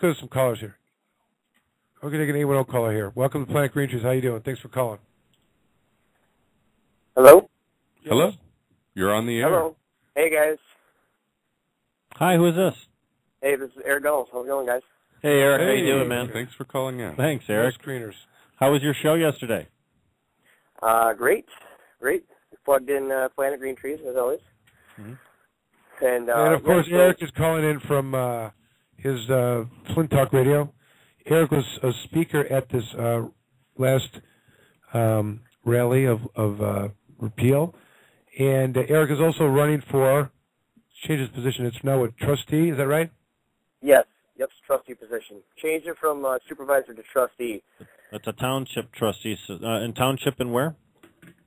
go to some callers here. We're going to get an 810 caller here. Welcome to Planet Green Trees. How you doing? Thanks for calling. Hello? Hello? You're on the air. Hello. Hey, guys. Hi, who is this? Hey, this is Eric Gunnels. How's it going, guys? Hey, Eric. How Hey, you doing, man? Thanks for calling in. Thanks, Eric. Screeners. How was your show yesterday? Great. Great. Plugged in Planet Green Trees, as always. Mm-hmm. And of course, Eric is calling in from his Flint Talk Radio. Eric was a speaker at this last rally of repeal. And Eric is also running for, change his position, it's now a trustee, is that right? Yes. Yep, trustee position. Changed it from supervisor to trustee. That's a township trustee. In township and where?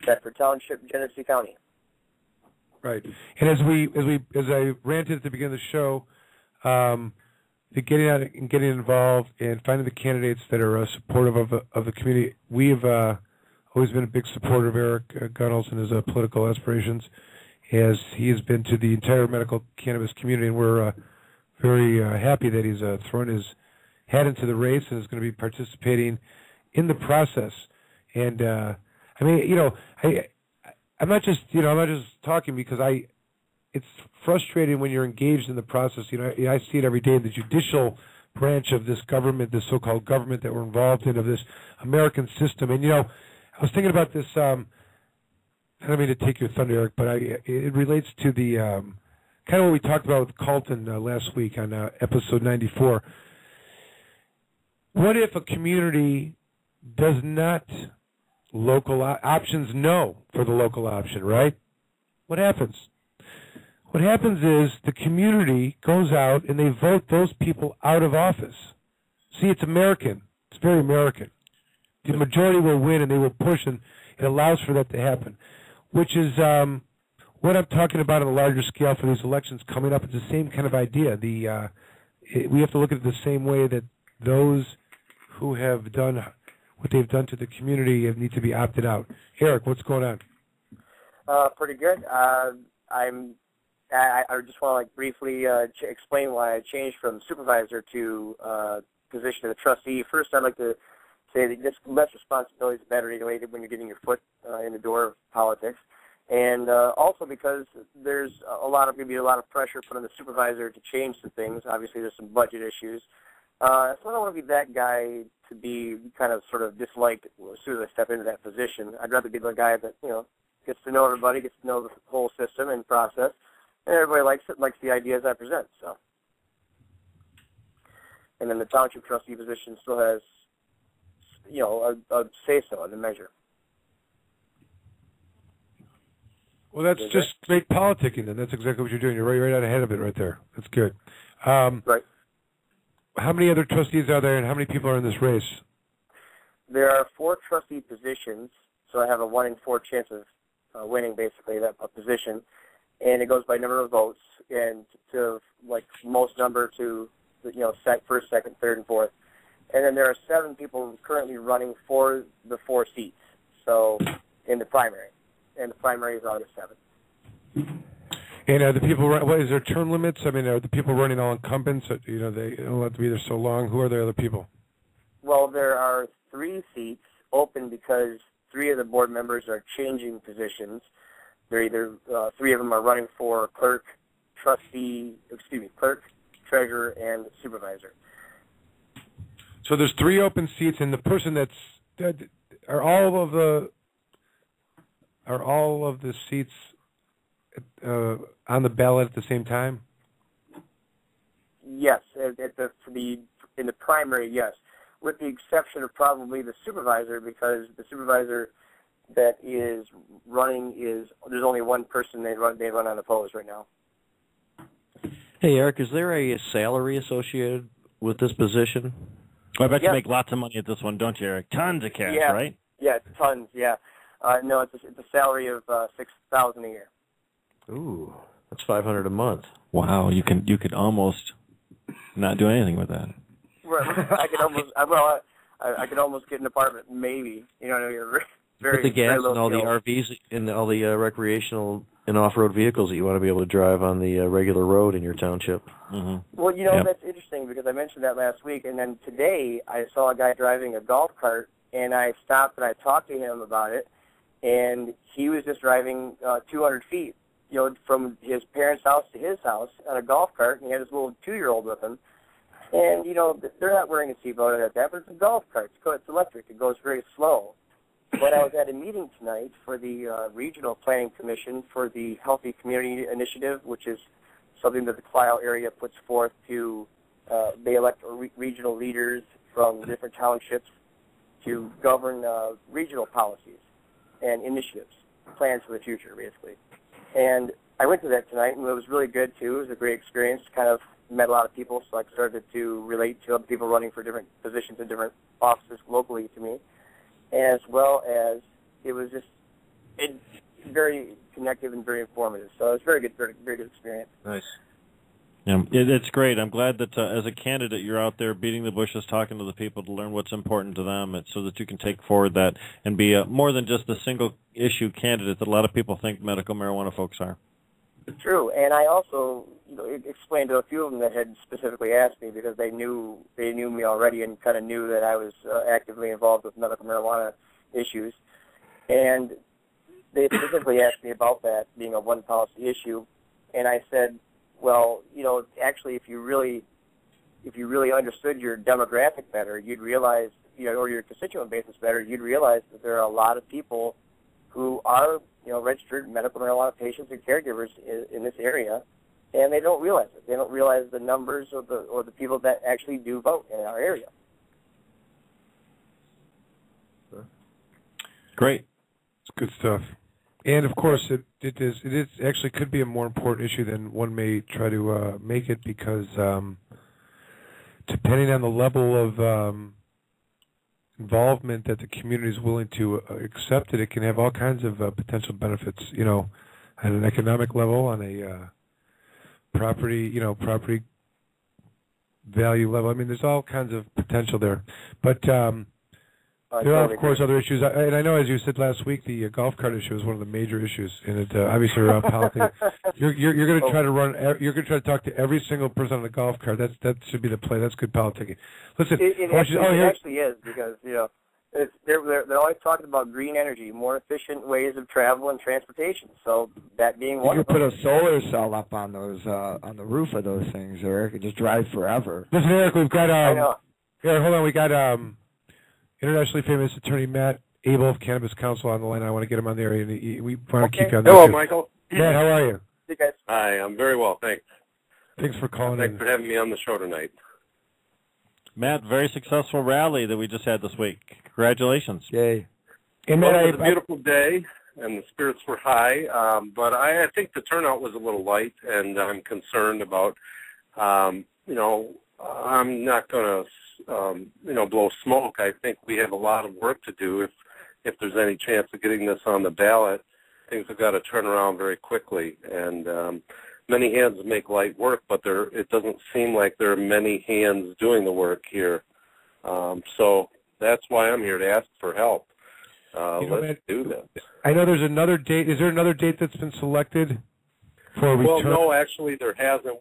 Bedford Township, Genesee County. Right. And as I ranted at the beginning of the show, the getting out and getting involved and finding the candidates that are supportive of the community. We've always been a big supporter of Eric Gunnels and his political aspirations, as he has been to the entire medical cannabis community, and we're very happy that he's thrown his hat into the race and is going to be participating in the process. And I mean, I'm not just talking because it's frustrating when you're engaged in the process. I see it every day in the judicial branch of this government, this so-called government that we're involved in, of this American system. And I was thinking about this. I don't mean to take your thunder, Eric, but it relates to the kind of what we talked about with Colton last week on episode 94. What if a community does not local options no for the local option, right? What happens? What happens is the community goes out and they vote those people out of office. See, it's American. It's very American. The majority will win and they will push, and it allows for that to happen, which is what I'm talking about on a larger scale for these elections coming up. It's the same kind of idea. We have to look at it the same way that those who have done what they've done to the community need to be opted out. Eric, what's going on? Pretty good. I just want to briefly explain why I changed from supervisor to position of the trustee. First, I'd like to say that just less responsibility is better anyway when you're getting your foot in the door of politics. And also because there's going to be a lot of pressure put on the supervisor to change some things. Obviously, there's some budget issues. So I don't want to be that guy to be kind of sort of disliked as soon as I step into that position. I'd rather be the guy that, gets to know everybody, gets to know the whole system and process, and everybody likes it, likes the ideas I present. So, and then the township trustee position still has, a say-so in the measure. Well, that's just great politicking, then. That's exactly what you're doing. You're right out ahead of it right there. That's good. Right. How many other trustees are there, and how many people are in this race? There are 4 trustee positions, so I have a 1 in 4 chance of winning, basically, that position. And it goes by number of votes, and to, most number to, first, second, third, and fourth. And then there are 7 people currently running for the 4 seats, so in the primary. And the primary is August 7th. And are the people, is there term limits? I mean, are the people running all incumbents? They don't have to be there so long. Who are the other people? Well, there are 3 seats open because 3 of the board members are changing positions. They're either, 3 of them are running for clerk, treasurer, and supervisor. So there's 3 open seats, and the person are all of the seats on the ballot at the same time? Yes, in the primary, yes, with the exception of probably the supervisor, because the supervisor that is running there's only one person they run unopposed right now. Hey, Eric, is there a salary associated with this position? I bet you make lots of money at this one, don't you, Eric? Tons of cash, right? Yeah, tons. Yeah. No, it's a salary of $6,000 a year. Ooh, that's $500 a month. Wow, you could almost not do anything with that. Right. I could almost get an apartment, maybe. You're very, put the gas very low and all skill. the RVs and all the recreational and off-road vehicles that you want to be able to drive on the regular road in your township. Mm-hmm. Well, that's interesting interesting because I mentioned that last week, and then today I saw a guy driving a golf cart, and I stopped and I talked to him about it, and he was just driving 200 feet, from his parents' house to his house on a golf cart, and he had his little 2-year-old with him. And, they're not wearing a seatbelt at that, but it's a golf cart. It's electric. It goes very slow. But I was at a meeting tonight for the Regional Planning Commission for the Healthy Community Initiative, which is something that the Clio area puts forth to, they elect regional leaders from different townships to govern regional policies and initiatives, plans for the future, basically. And I went to that tonight, and it was really good, too. It was a great experience. Kind of met a lot of people, so I started to relate to other people running for different positions in different offices locally to me, as well as it was just very connective and very informative. So it was very good experience. Nice. Yeah, it's great. I'm glad that as a candidate you're out there beating the bushes, talking to the people to learn what's important to them, so that you can take forward that and be more than just a single-issue candidate that a lot of people think medical marijuana folks are. True, and I also explained to a few of them that had specifically asked me because they knew me already and kind of knew that I was actively involved with medical marijuana issues, and they specifically asked me about that being a one policy issue, and I said, well, actually, if you really understood your demographic better, you'd realize, or your constituent basis better, you'd realize that there are a lot of people who are, registered medical marijuana patients and caregivers in this area, and they don't realize it. They don't realize the numbers or the people that actually do vote in our area. Great. It's good stuff. And of course, it is actually could be a more important issue than one may try to make it, because depending on the level of involvement that the community is willing to accept it can have all kinds of potential benefits. On an economic level, on a property value level. I mean, there's all kinds of potential there, but. There are, of course, other issues, and I know, as you said last week, the golf cart issue is one of the major issues, and it obviously around politics. You're going to try to run. You're going to try to talk to every single person on the golf cart. That should be the play. That's good politicking. Listen, it actually is, because they're always talking about green energy, more efficient ways of travel and transportation. So that being one, you could put a solar cell up on those on the roof of those things, Eric, and just drive forever. Listen, Eric, we've got. I know. Here, hold on. We got internationally famous attorney Matt Abel of Cannabis Council on the line. I want to get him on there, and we want to keep you on there. Hello, Michael. Matt, how are you? Hey, guys. Hi, I'm very well, thanks. Thanks for calling in. Thanks for having me on the show tonight. Matt, very successful rally that we just had this week. Congratulations. Yay. And Well, Matt, it was a beautiful day, and the spirits were high, but I think the turnout was a little light, and I'm concerned about, I'm not going to, blow smoke. I think we have a lot of work to do if there's any chance of getting this on the ballot. Things have got to turn around very quickly, and many hands make light work, but it doesn't seem like there are many hands doing the work here. So that's why I'm here, to ask for help. Let's do this. I know there's another date. Is there another date that's been selected for a return? Well, no, actually there hasn't.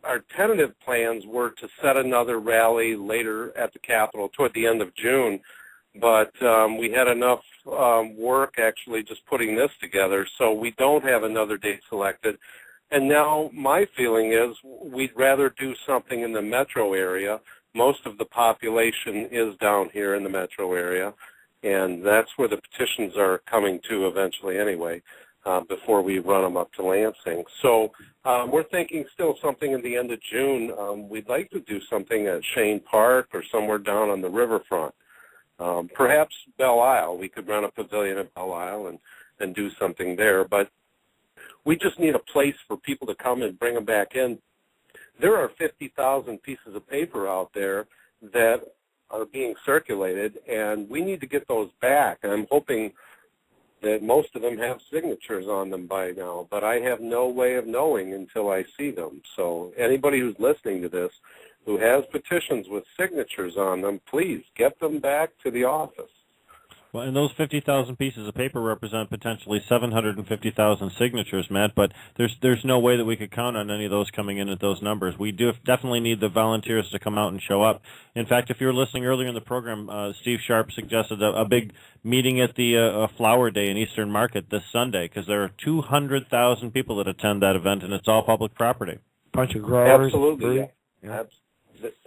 Our tentative plans were to set another rally later at the Capitol toward the end of June, but we had enough work actually just putting this together, so we don't have another date selected. And now my feeling is we'd rather do something in the metro area. Most of the population is down here in the metro area, and that's where the petitions are coming to eventually anyway, before we run them up to Lansing. So we're thinking still something at the end of June. We'd like to do something at Shane Park or somewhere down on the riverfront. Perhaps Belle Isle. We could run a pavilion at Belle Isle and do something there. But we just need a place for people to come and bring them back in. There are 50,000 pieces of paper out there that are being circulated, and we need to get those back. And I'm hoping that most of them have signatures on them by now, but I have no way of knowing until I see them. So anybody who's listening to this who has petitions with signatures on them, please get them back to the office. Well, and those 50,000 pieces of paper represent potentially 750,000 signatures, Matt, but there's no way that we could count on any of those coming in at those numbers. We do definitely need the volunteers to come out and show up. In fact, if you were listening earlier in the program, Steve Sharp suggested a big meeting at the Flower Day in Eastern Market this Sunday, because there are 200,000 people that attend that event, and it's all public property. Bunch of growers. Absolutely. Yeah.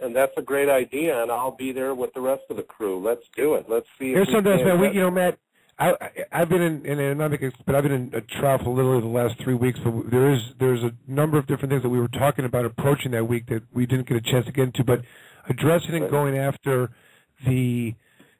And that's a great idea, and I'll be there with the rest of the crew. Let's do it. Let's see. Here's something else, man. Matt, I've been I've been in a trial for literally the last 3 weeks. But there's a number of different things that we were talking about approaching that week that we didn't get a chance to get into. But addressing and going after the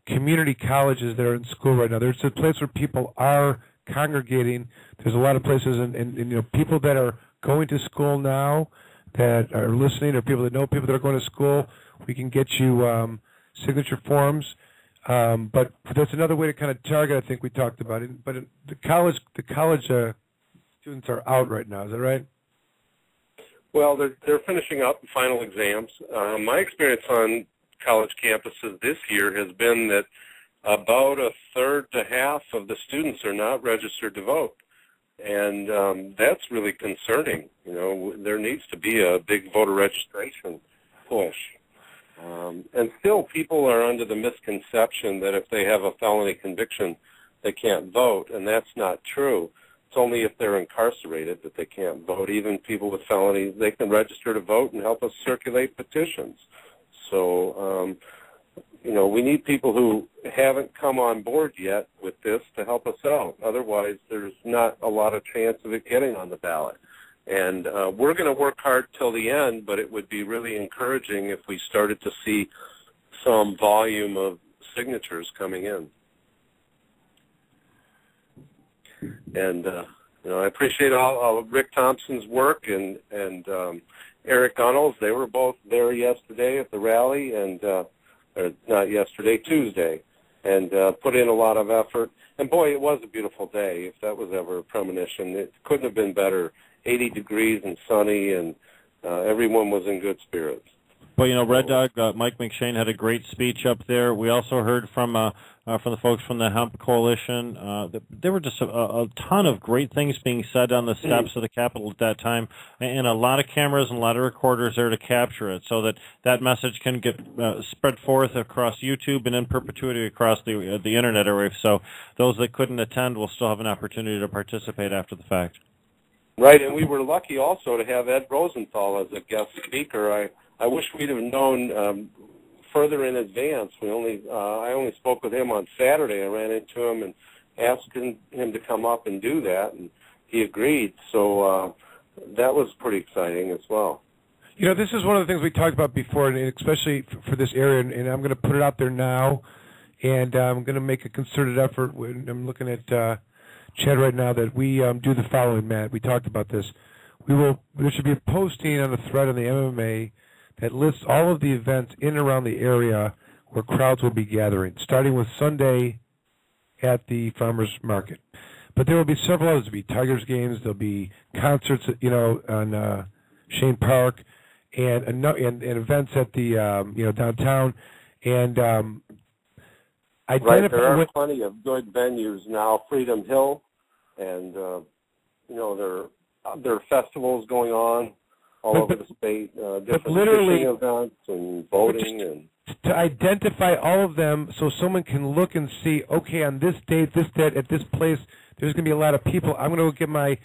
community colleges that are in school right now. There's a place where people are congregating. There's a lot of places, and people that are going to school now, that are listening, or people that know people that are going to school, we can get you signature forms. But that's another way to kind of target. I think we talked about it. But the college students are out right now. Is that right? Well, they're finishing up the final exams. My experience on college campuses this year has been that about a third to half of the students are not registered to vote. And that's really concerning. There needs to be a big voter registration push. And still, people are under the misconception that if they have a felony conviction, they can't vote, and that's not true. It's only if they're incarcerated that they can't vote. Even people with felonies, they can register to vote and help us circulate petitions. So, we need people who haven't come on board yet with this to help us out. Otherwise, there's not a lot of chance of it getting on the ballot. And we're going to work hard till the end, but it would be really encouraging if we started to see some volume of signatures coming in. And, I appreciate all Rick Thompson's work and Eric Gunnels. They were both there yesterday at the rally, and or not yesterday, Tuesday, and put in a lot of effort. And, boy, it was a beautiful day, if that was ever a premonition. It couldn't have been better, 80 degrees and sunny, and everyone was in good spirits. Well, Red Dog, Mike McShane had a great speech up there. We also heard from the folks from the Hemp Coalition. There were just a ton of great things being said on the steps of the Capitol at that time, and a lot of cameras and a lot of recorders there to capture it, so that message can get spread forth across YouTube and in perpetuity across the internet airwaves. So those that couldn't attend will still have an opportunity to participate after the fact. Right, and we were lucky also to have Ed Rosenthal as a guest speaker. I wish we'd have known further in advance. I only spoke with him on Saturday. I ran into him and asked him to come up and do that, and he agreed. So that was pretty exciting as well. This is one of the things we talked about before, and especially for this area, and I'm going to put it out there now, and I'm going to make a concerted effort. I'm looking at Chad right now that we do the following, Matt. We talked about this. There should be a posting on the thread on the MMA that lists all of the events in and around the area where crowds will be gathering, starting with Sunday at the farmers market. But there will be several others. There'll be Tigers games. There'll be concerts, on Shane Park, and events at the downtown. And right, there are plenty of good venues now. Freedom Hill, and there are festivals going on all over the state, different fishing events and voting. And to identify all of them so someone can look and see, okay, on this date, at this place, there's going to be a lot of people. I'm going to go get my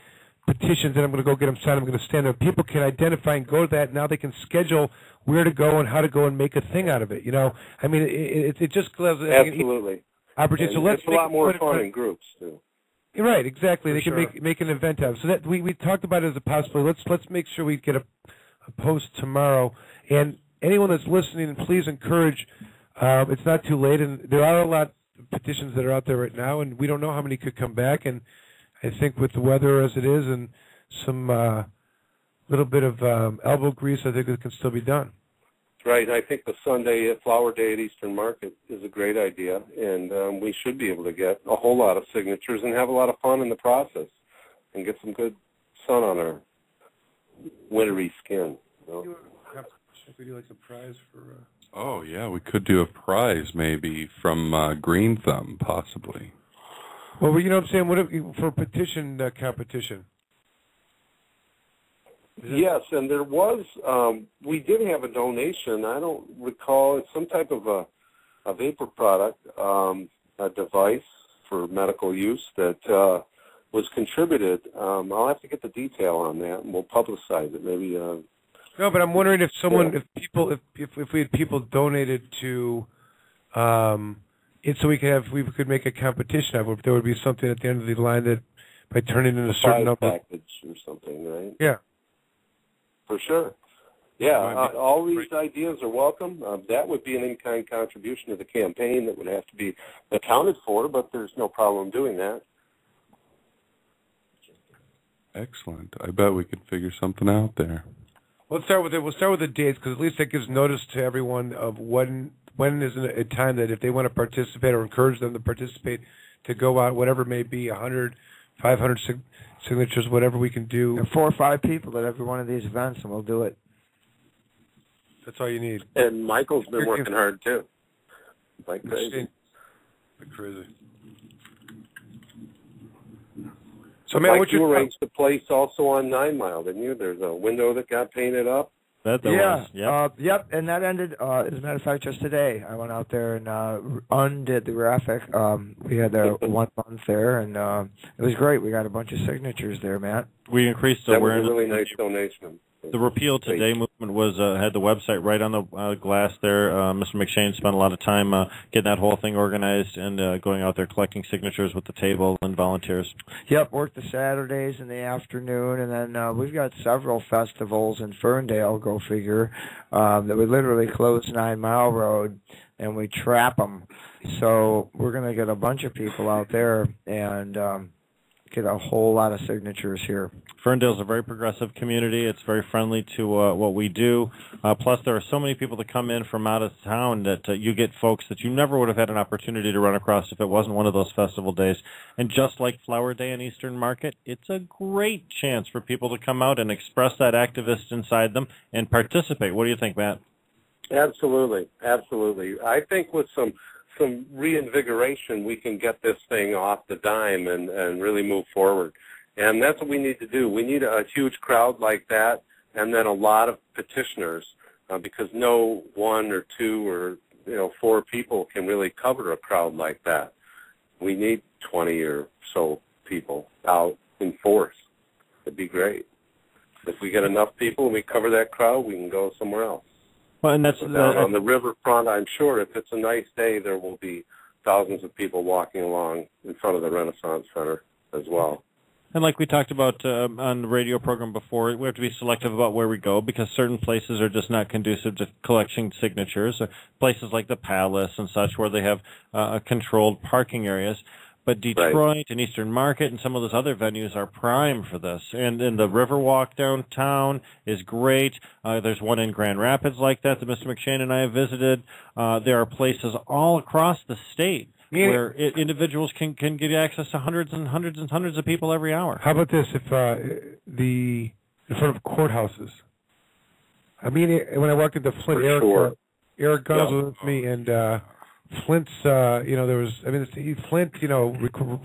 petitions, and I'm going to go get them signed. I'm going to stand there. People can identify and go to that. Now they can schedule where to go and how to go and make a thing out of it. I mean, it just gives absolutely opportunity. So it's a lot more fun in groups too. Right, exactly. They can make an event out of it. So that we talked about it as a possibility. Let's make sure we get a post tomorrow. And anyone that's listening, please encourage. It's not too late, and there are a lot of petitions that are out there right now, and we don't know how many could come back. And I think with the weather as it is and some little bit of elbow grease, I think it can still be done. Right. I think the Sunday at Flower Day at Eastern Market is a great idea, and we should be able to get a whole lot of signatures and have a lot of fun in the process and get some good sun on our wintry skin. Should we do like a prize for Oh, yeah, we could do a prize maybe from Green Thumb, possibly. Well, you know what I'm saying? What if, for a petition competition? Yes, and there was, we did have a donation. I don't recall, it's some type of a vapor product, a device for medical use that was contributed. I'll have to get the detail on that, and we'll publicize it. Maybe. No, but I'm wondering if someone, if we had people donated to, it, so we could make a competition of it. If there would be something at the end of the line that by turning in a certain number package or something, right? Yeah. For sure. Yeah, all these ideas are welcome. That would be an in-kind contribution to the campaign that would have to be accounted for, but there's no problem doing that. Excellent. I bet we could figure something out there. Let's start with it. We'll start with the dates because at least that gives notice to everyone of when is a time that if they want to participate or encourage them to participate, to go out, whatever it may be, 100, 500 signatures, whatever we can do. There are 4 or 5 people at every one of these events, and we'll do it. That's all you need. And Michael's been working hard too. Like crazy. Like crazy. So, man, Mike, you arranged the place also on 9 Mile, didn't you? There's a window that got painted up. Yep, and that ended, as a matter of fact, just today. I went out there and undid the graphic. We had 1 month there, and it was great. We got a bunch of signatures there, Matt. We increased That awareness. was a really nice donation. The Repeal Today movement was had the website right on the glass there. Mr. McShane spent a lot of time getting that whole thing organized and going out there collecting signatures with the table and volunteers. Yep, worked the Saturdays in the afternoon, and then we've got several festivals in Ferndale, go figure, that we literally close 9 Mile Road and we trap them. So we're going to get a bunch of people out there and get a whole lot of signatures here. Ferndale's a very progressive community. It's very friendly to what we do. Plus, there are so many people that come in from out of town that you get folks that you never would have had an opportunity to run across if it wasn't one of those festival days. And just like Flower Day and Eastern Market, it's a great chance for people to come out and express that activist inside them and participate. What do you think, Matt? Absolutely, absolutely. I think with some reinvigoration, we can get this thing off the dime and really move forward. And that's what we need to do. We need a huge crowd like that and then a lot of petitioners because no 1 or 2 or 4 people can really cover a crowd like that. We need 20 or so people out in force. It'd be great. If we get enough people and we cover that crowd, we can go somewhere else. Well, and that's on the riverfront, I'm sure if it's a nice day, there will be thousands of people walking along in front of the Renaissance Center as well. And like we talked about on the radio program before, we have to be selective about where we go because certain places are just not conducive to collecting signatures. Places like the Palace and such where they have controlled parking areas. But Detroit and Eastern Market and some of those other venues are prime for this. And the Riverwalk downtown is great. There's one in Grand Rapids like that Mr. McShane and I have visited. There are places all across the state where individuals can get access to hundreds and hundreds and hundreds of people every hour. How about this? If in front of courthouses. I mean, when I walked into Flint, Eric Gunnels was with me, and Flint's, there was, Flint,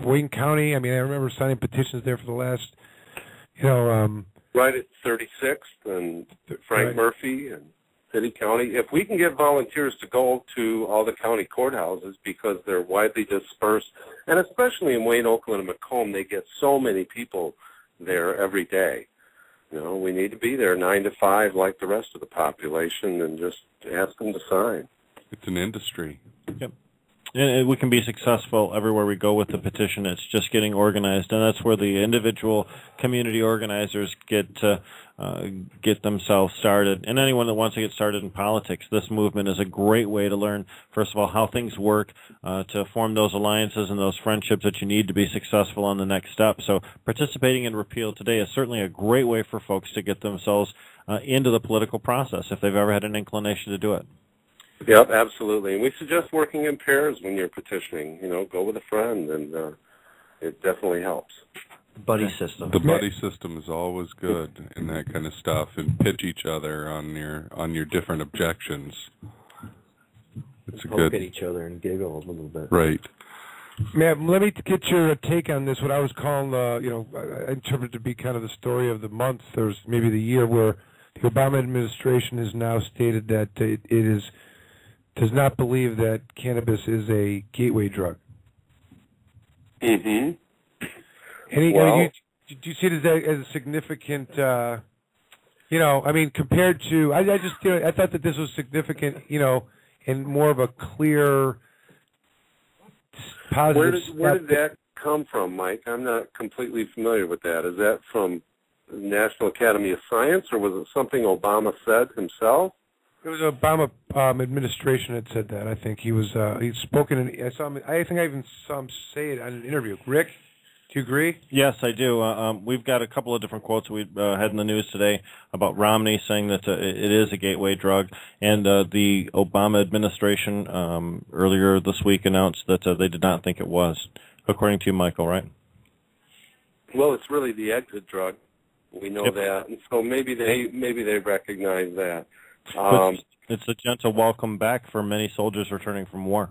Wayne County. I mean, I remember signing petitions there for the last, right at 36th and Frank Murphy and City County. If we can get volunteers to go to all the county courthouses because they're widely dispersed, and especially in Wayne, Oakland, and Macomb, they get so many people there every day. We need to be there 9 to 5 like the rest of the population and just ask them to sign. It's an industry. Yep. And we can be successful everywhere we go with the petition. It's just getting organized, and that's where the individual community organizers get themselves started. And anyone that wants to get started in politics, this movement is a great way to learn, first of all, how things work, to form those alliances and those friendships that you need to be successful on the next step. So participating in Repeal Today is certainly a great way for folks to get themselves into the political process if they've ever had an inclination to do it. Yep, absolutely. And we suggest working in pairs when you're petitioning. Go with a friend, and it definitely helps. Buddy system. The buddy system is always good in that kind of stuff, and pitch each other on your different objections. It's a poke good at each other and giggle a little bit. right. Ma'am, let me get your take on this. What I was calling, I interpret to be kind of the story of the month, or maybe the year, where the Obama administration has now stated that does not believe that cannabis is a gateway drug. Mm-hmm. Do you see it as a significant? Compared to, I thought that this was significant, and more of a clear, positive. Where did that come from, Mike? I'm not completely familiar with that. Is that from the National Academy of Science, or was it something Obama said himself? It was Obama administration that said that. I think he'd spoken. I think I even saw him say it on an interview. Rick, do you agree? Yes, I do. We've got a couple of different quotes we had in the news today about Romney saying that it is a gateway drug, and the Obama administration earlier this week announced that they did not think it was, according to you, Michael, right? Well, it's really the exit drug. We know that, and so maybe they recognize that. It's a gentle welcome back for many soldiers returning from war.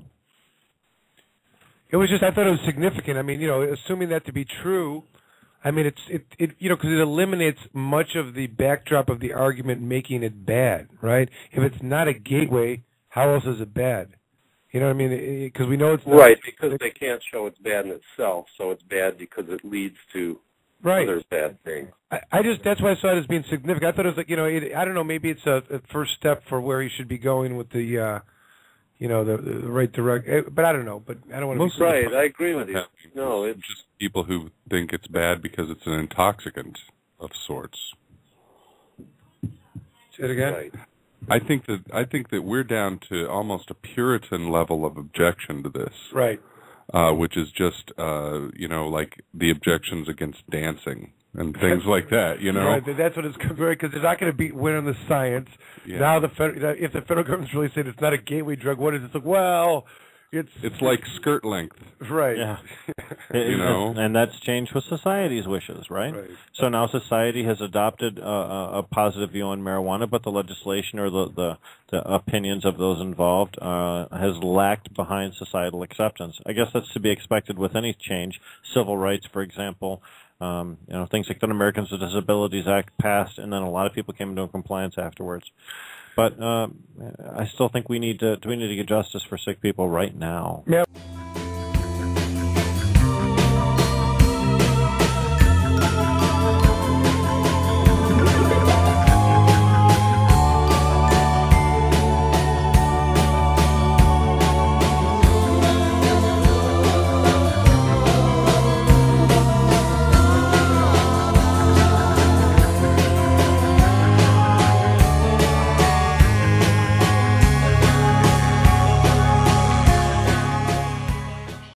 It was just, I thought it was significant. I mean, assuming that to be true, I mean, because it eliminates much of the backdrop of the argument making it bad, right? If it's not a gateway, how else is it bad? You know what I mean? Because we know it's not. Right, because they can't show it's bad in itself, so it's bad because it leads to other bad things. That's why I saw it as being significant. I thought it was like, I don't know, maybe it's a first step for where he should be going with the, the right direct. But I don't know. But I don't want to. Right, I agree with you. No, it's just people who think it's bad because it's an intoxicant of sorts. Say it again. Right. I think that we're down to almost a Puritan level of objection to this. Right. Which is just, like the objections against dancing and things like that, Right, that's what it's because they're not going to win on the science. Yeah. Now, if the federal government's really saying it's not a gateway drug, what is it? It's like, well, it's like skirt length. Right. Yeah. And that's changed with society's wishes, right? So now society has adopted a positive view on marijuana, but the legislation or the opinions of those involved has lacked behind societal acceptance. I guess that's to be expected with any change. Civil rights, for example, things like the Americans with Disabilities Act passed, and then a lot of people came into compliance afterwards. But I still think we need to get justice for sick people right now. Yeah.